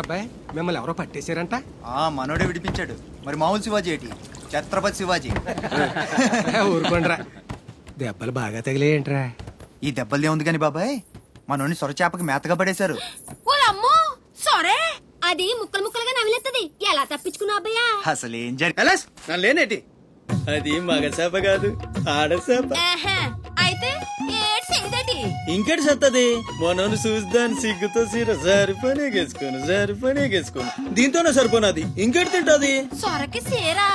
అబ్బాయి మిమ్మల్ని ఎవరో పట్టేశారంట. మనోడే విడిపించాడు. మరి మామూలు శివాజీ ఏంటి? ఛత్రపతి శివాజీ. ఊరుకోండ్రా, దెబ్బలు బాగా తగిలేయంట్రా. ఈ దెబ్బలదే ఉంది కాని బాబాయ్, మనోని సొరచేపకి మేతగా పడేశారు. అది ముక్కలు ముక్కలుగా నవిలేస్తుంది. ఎలా తప్పించుకున్నా అబ్బయ్యా? అసలు ఏం జరిగింది? లేనేటి అది మగ చేప కాదు, ఆడచేప. అయితే ఇంకటి సత్తది మనోని చూసిదాని సిగ్గుతో సీర సరిపోనేగేసుకోను దీంతోనే సరిపోనది. ఇంకటి తింటది సొరకి సీరా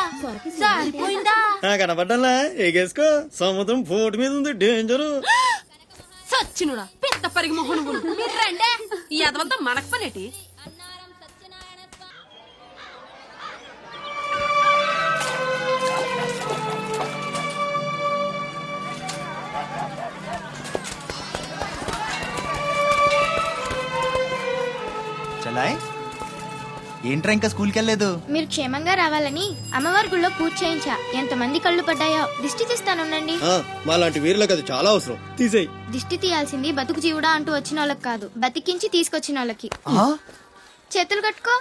సరిపోయిందా? కనపడ్డా ఎగేసుకో. సముద్రం పోటు మీద ఉంది, డేంజరు. సచ్చినుడా పెద్ద పరిగి మొహను మీరు రండే. ఈ అదవంతా మనకు పనేటి? ఏంట్రా ఇంకా స్కూల్కి వెళ్ళలేదు? మీరు క్షేమంగా రావాలని అమ్మవారి గుళ్ళో పూజ చేయించా. ఎంతమంది కళ్ళు పడ్డాయో. దిష్టి తీస్తానుండండి. మాలాంటి వీరులకు అది చాలా అవసరం. తీసేయి. దిష్టి తీయాల్సింది బతుకు జీవుడా అంటూ వచ్చిన వాళ్ళకి కాదు, బతికించి తీసుకొచ్చిన వాళ్ళకి. చేతులు కట్టుకో.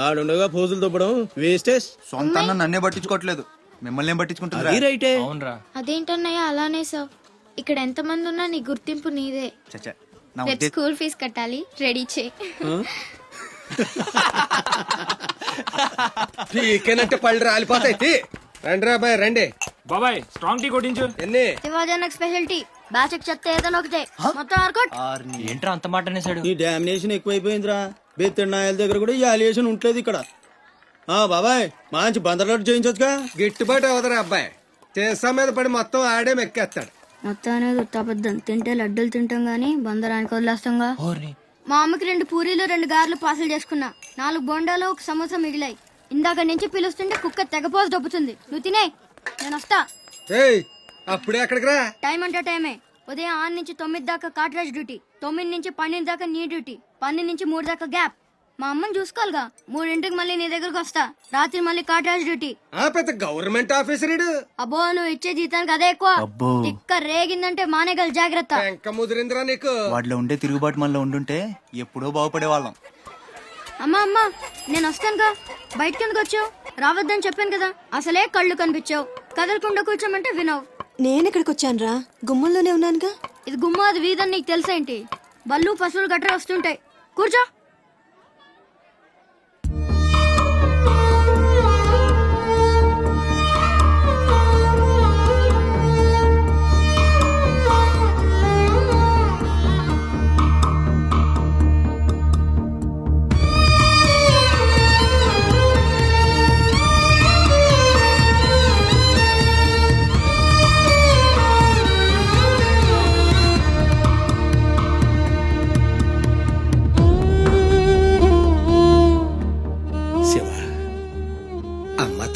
ఆడుండగా పోజులు తొప్పడం వేస్టేజ్. సొంత నన్నే పట్టించుకోవట్లేదు, మిమ్మల్ని ఏం పట్టించుకుంటారు? అదేంటన్నయ్య అలానే సార్. ఇక్కడ ఎంత మంది ఉన్నా నీ గుర్తింపు నీదే. రేపు స్కూల్ ఫీజు కట్టాలి, రెడీ చేయి. పీకేనంటే పళ్ళు రాలిపోతాయి. రండి రాబాయ్ రండి. బాబాయ్ స్ట్రాంగ్ టీ కొట్టించు. ఎన్ని శివాజీ స్పెషల్ టీ బ్యాచ్ చెత్త ఏదైనా ఒకటే మొత్తం ఆర్కోట్. ఏంట్రా అంత మాట అనేసాడు? ఈ డామినేషన్ ఎక్కువైపోయిందిరా. బెత్తనాయల దగ్గర కూడా ఈ అలియేషన్ ఉంటలేదు ఇక్కడ. బాబాయ్ మంచి బందర్లాట్ చేయించొచ్చుగా. గిట్టుబాటు అవదరా అబ్బాయి. చేసా మీద పడి మొత్తం ఆడే మెక్కేస్తాడు. మొత్తం అనేది ఉత్తాపద్దం. తింటే లడ్డూలు తింటాం గానీ బందరానికి వదిలేస్తాంగా. మా అమ్మకి 2 పూరీలు 2 గారెలు పార్సల్ చేసుకున్నా. 4 బొండాలు 1 సమోసా మిగిలాయి. ఇందాక నుంచి పిలుస్తుంటే కుక్క తెగపోసి దొబ్బుతుంది. నువ్వు తినే, నేను వస్తా. అప్పుడే అక్కడికి రా. టైం అంటే టైమే. ఉదయం 6 నుంచి 9 దాకా కాట్రాజ్ డ్యూటీ, 9 నుంచి 12 దాకా నీ డ్యూటీ, 12 నుంచి 3 దాకా గ్యాప్. మా అమ్మని చూసుకోవాలిగా. 3ంటికి మళ్ళీ నీ దగ్గరకు వస్తా. రాత్రి మళ్ళీ కాట్రాజ్ డ్యూటీ. పెద్ద గవర్నమెంట్ ఆఫీసర్. అబ్బో నువ్వు ఇచ్చే జీతానికి అదే ఎక్కువ. ఇక్క రేగిందంటే మానేగల జాగ్రత్త. ముదిరింద్రా నీకు. వాటిలో ఉండే తిరుగుబాటు మనలో ఉండుంటే ఎప్పుడో బాగుపడే వాళ్ళం. అమ్మా అమ్మా నేను వస్తానుగా. బయటకి ఎందుకు వచ్చావు? రావద్దని చెప్పాను కదా. అసలే కళ్ళు కనిపించావు. కదలకుండా కూర్చోమంటే వినవు. నేనెక్కడికి వచ్చాను రా? గుమ్మంలోనే ఉన్నానుగా. ఇది గుమ్మ, అది వీధని నీకు తెలుసేంటి? బళ్ళు పశువులు గట్రా వస్తుంటాయి. కూర్చో.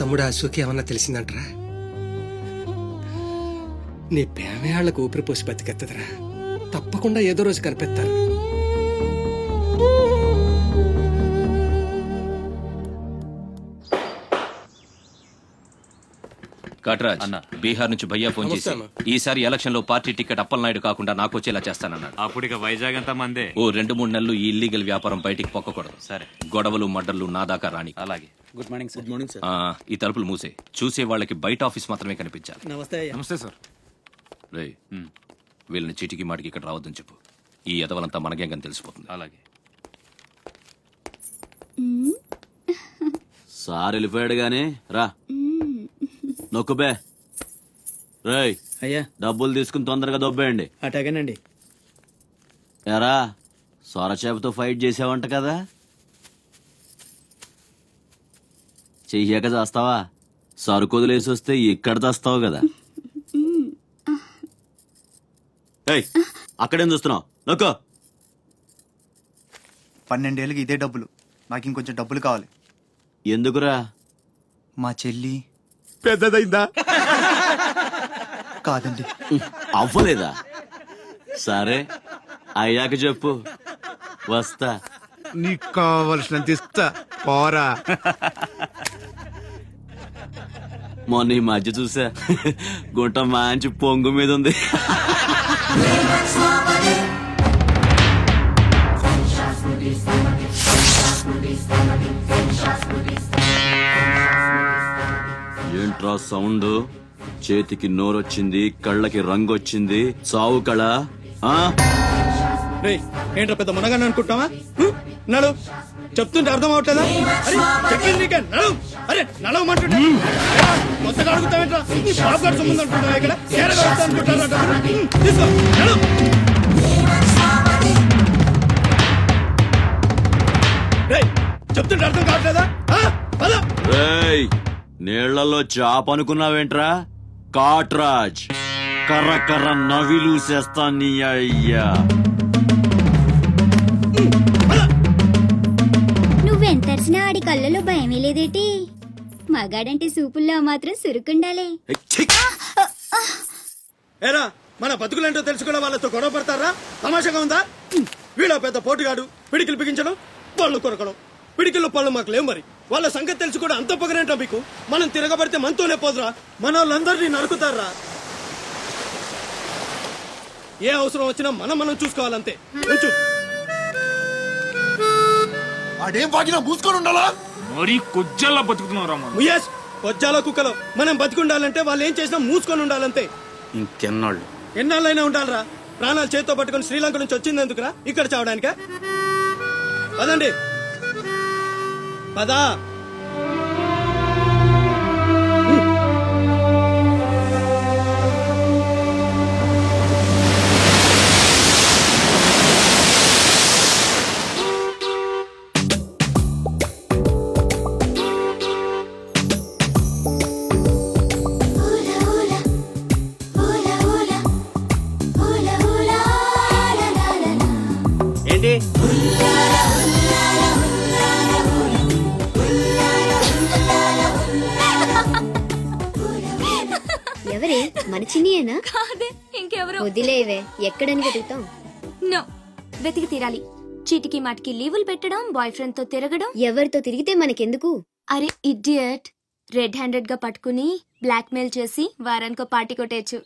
తమ్ముడు అశోక్ ఏమన్నా తెలిసిందంటరా? నీ ప్రేమే వాళ్ళకు ఊపిరి పోసి బతికెత్తదరా. తప్పకుండా ఏదో రోజు కనిపెత్తారు. కట్రాజ్ అన్న, బీహార్ నుంచి భయ్యా ఫోన్ చేసి ఈసారి ఎలక్షన్ లో పార్టీ టికెట్ అప్పలనాయుడు కాకుండా నాకు వచ్చేలా చేస్తానన్నాడు. అప్పుడు ఇక వైజాగ్ అంతా మందే. ఓ 2-3 నెలలు ఈ ఇల్లీగల్ వ్యాపారం బయటికి పొక్కకూడదు. సరే, గొడవలు మడ్డర్లు నా దాకా రాని. అలాగే. Good morning sir. Good morning sir. ఈ తలుపులు మూసే. చూసే వాళ్ళకి బయట ఆఫీస్ మాత్రమే కనిపించాలి. నమస్తే. నమస్తే సార్. రే, వీళ్ళని చీటికి మాటికి ఇక్కడ రావద్దని చెప్పు. ఈ ఎదవలంతా మనకేం తెలిసిపోతుంది. అలాగే. సార్ వెళ్ళిపోయాడు గాని రా నొక్కుబే. రేయ్ అయ్యా, డబ్బులు తీసుకుని తొందరగా దొబ్బేయండి. అటాగేనండి. ఎరా సొరచేపతో ఫైట్ చేసావంట కదా, చెయ్యాక చేస్తావా? సరుకుదులేసి వస్తే ఇక్కడ చేస్తావు కదా. అక్కడేం చూస్తున్నావు? నొక్కో. 12 ఏళ్ళకి ఇదే డబ్బులు. నాకు ఇంకొంచెం డబ్బులు కావాలి. ఎందుకురా? మా చెల్లి పెద్దదైందా? కాదండి. అవ్వలేదా? సరే అయ్యాక చెప్పు, వస్తా. నీకు కావలసినంత ఇస్తా, పోరా. మొన్న ఈ మధ్య చూసా, గుంట మంచి పొంగు మీద ఉంది. ఏంట్రా సౌండ్? చేతికి నోరొచ్చింది, కళ్ళకి రంగొచ్చింది, సావు కళ. ఏంట్రా పెద్ద మునగాన్ని అనుకుంటావా? నడు, చెప్తుంటే అర్థం అవట్లేదా? అరే చెప్పింది నీకే, నడు. అరే నడవమంటుంటే కొత్తగా అడుగుతావేంట్రా? నీ బాబు గారు సంబంధం అనుకుంటావా? ఇక్కడ అనుకుంటారా? తీసుకో, నడు. చెప్తుంటే అర్థం కావట్లేదా? రేయ్, నీళ్లలో చాప అనుకున్నావేంట్రా? కాట్రాజ్ కర్ర కర్ర నవిలూసేస్తా నీ అయ్యా. నువ్వెంతరిసినా ఆడి కళ్ళలో భయమే లేదేటి? మగాడంటే సూపుల్లో మాత్రం సురుకుండాలే. ఏరా, మన బతుకులేంటో తెలుసు కూడా వాళ్ళతో గొడవ పడతారా? తమాషాగా ఉందా? వీళ్ళ పెద్ద పోటుగాడు, పిడికిలు బిగించడం, పళ్ళు కొరకడం. పిడికిల్లో పళ్ళు మాకు లేవు. మరి వాళ్ళ సంగతి తెలుసు కూడా అంత పొగరేంటా మీకు? మనం తిరగబడితే మనతోనే పోదురా, మన వాళ్ళందరినీ నరుకుతారా? ఏ అవసరం వచ్చినా మనం చూసుకోవాలంతే. అదేం బాగినా మూసుకొని ఉండాలా? మరి కొజ్జల్లా బతుకుతున్నావురా ముయేష్, కొజ్జాల కుక్కలో మనం బతికుండాలంటే వాళ్ళు ఏం చేసినా మూసుకొని ఉండాలంతే. ఇంకెన్నాళ్ళు? ఎన్నాళ్ళైనా ఉండాలరా. ప్రాణాలు చేత్తో పట్టుకుని శ్రీలంక నుంచి వచ్చింది ఎందుకురా? ఇక్కడ చావడానికా? పదండి, పదా. ఏంటి ఎవరే? మన చిన్నియేనా? కాదే, ఇంకెవరు? వదిలేవే, ఎక్కడని వెతుకుతాం? నో, వెతికి తీరాలి. చీటికి మాటికి లీవులు పెట్టడం, బాయ్ ఫ్రెండ్ తో తిరగడం. ఎవరితో తిరిగితే మనకెందుకు? అరే ఇడియట్, రెడ్ హ్యాండెడ్ గా పట్టుకుని బ్లాక్ మెయిల్ చేసి వారానికో పార్టీ కొట్టేయచ్చు.